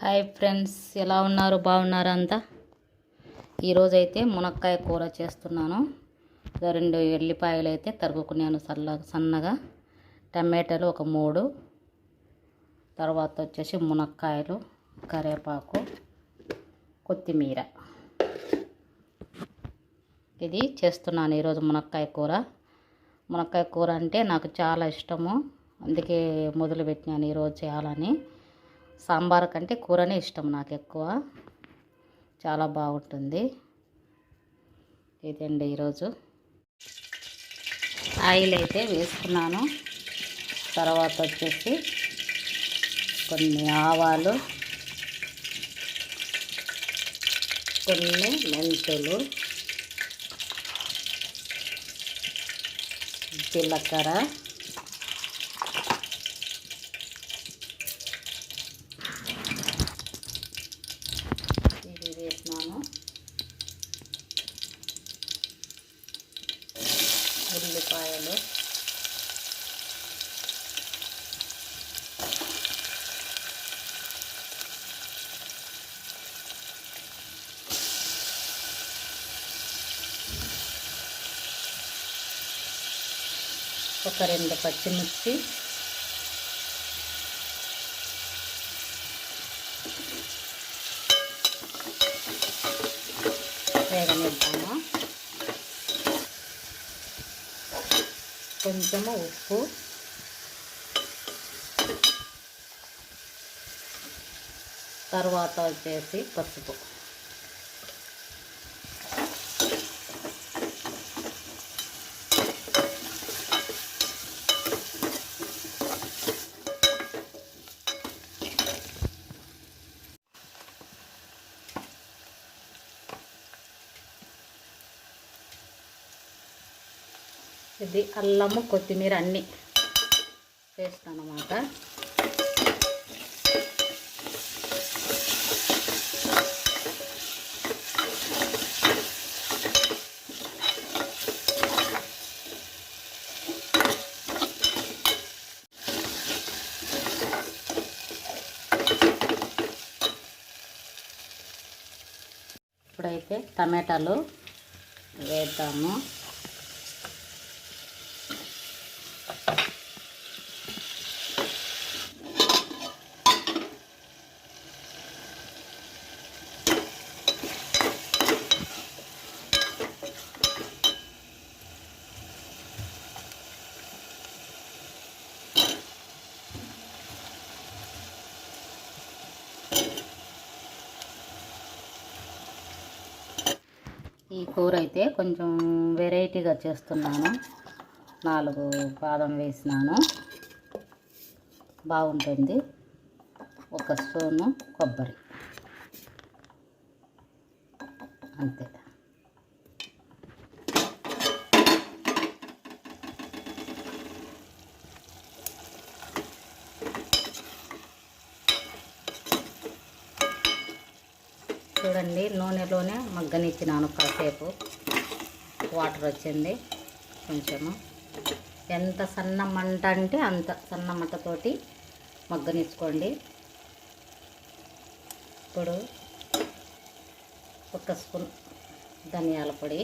Hi friends, ఎలా ఉన్నారు? బాగున్నారా అంతా? ఈరోజైతే మునక్కాయ కూర చేస్తున్నాను. 2 ఎల్లిపాయలు అయితే తరుగుకున్నాను సన్నగా. టమాటాలు ఒక 3, తర్వాత వచ్చేసి మునక్కాయలు, కరివేపాకు, కొత్తిమీర. ఇది చేస్తున్నాను ఈరోజు మునక్కాయ కూర. మునక్కాయ కూర అంటే నాకు చాలా ఇష్టము, అందుకే మొదలుపెట్టినాను ఈరోజు చేయాలని. సాంబార్ కంటే కూరనే ఇష్టం నాకు ఎక్కువ, చాలా బాగుంటుంది. ఇదండి ఈరోజు. ఆయిల్ అయితే వేసుకున్నాను. తర్వాత వచ్చేసి కొన్ని ఆవాలు, కొన్ని మెంతులు, జీలకర్ర, ఇది వేసినాను. ఉల్లిపాయలు, ఒక 2 పచ్చిమిర్చి, వేగనిద్దాము. కొంచెము ఉప్పు, తర్వాత వచ్చేసి పసుపు. ఇది అల్లము, కొత్తిమీర అన్నీ వేస్తాను అన్నమాట. ఇప్పుడైతే టమాటాలు వేద్దాము. ఈ కూర అయితే కొంచెం వెరైటీగా చేస్తున్నాను. 4 బాదం వేసినాను, బాగుంటుంది. 1 స్పూను కొబ్బరి, అంతే. చూడండి, నూనెలోనే మగ్గనిచ్చినాను కాసేపు. వాటర్ వచ్చింది కొంచెము. ఎంత సన్న మంట అంటే అంత సన్న మంటతోటి మగ్గనిచ్చుకోండి. ఇప్పుడు 1 స్పూన్ ధనియాల పొడి,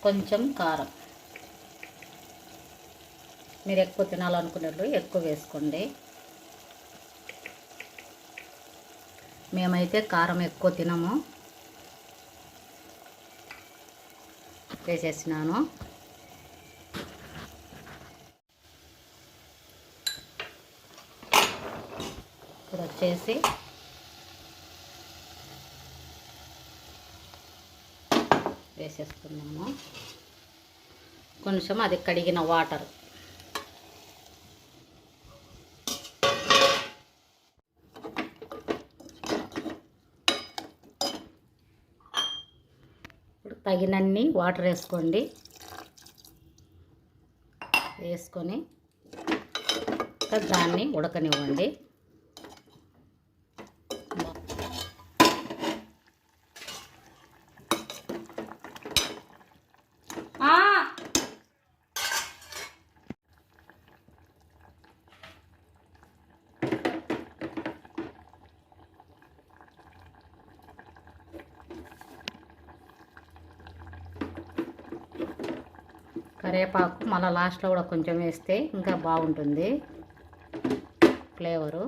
కొంచెం కారం. మీరు ఎక్కువ తినాలనుకున్నట్లు ఎక్కువ వేసుకోండి. మేమైతే కారం ఎక్కువ తినము. వేసేసినాను. ఇప్పుడు వచ్చేసి వేసేస్తున్నాము కొంచెం అది కడిగిన వాటర్. తగినన్ని వాటర్ వేసుకోండి. వేసుకొని దాన్ని ఉడకనివ్వండి. కరివేపాకు మళ్ళీ లాస్ట్లో కూడా కొంచెం వేస్తే ఇంకా బాగుంటుంది ఫ్లేవరు.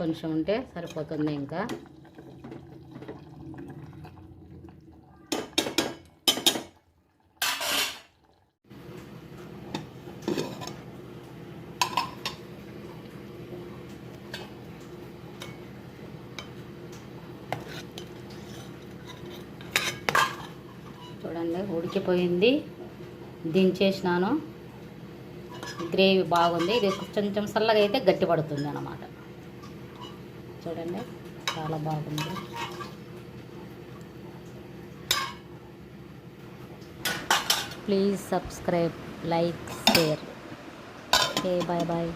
కొంచెం ఉంటే సరిపోతుంది. ఇంకా చూడండి ఉడికిపోయింది, దించేసినాను. గ్రేవీ బాగుంది. ఇది కొంచెం చల్లగా అయితే గట్టి పడుతుంది అన్నమాట. చూడండి చాలా బాగుంది. Please subscribe, like, share. Okay, bye bye.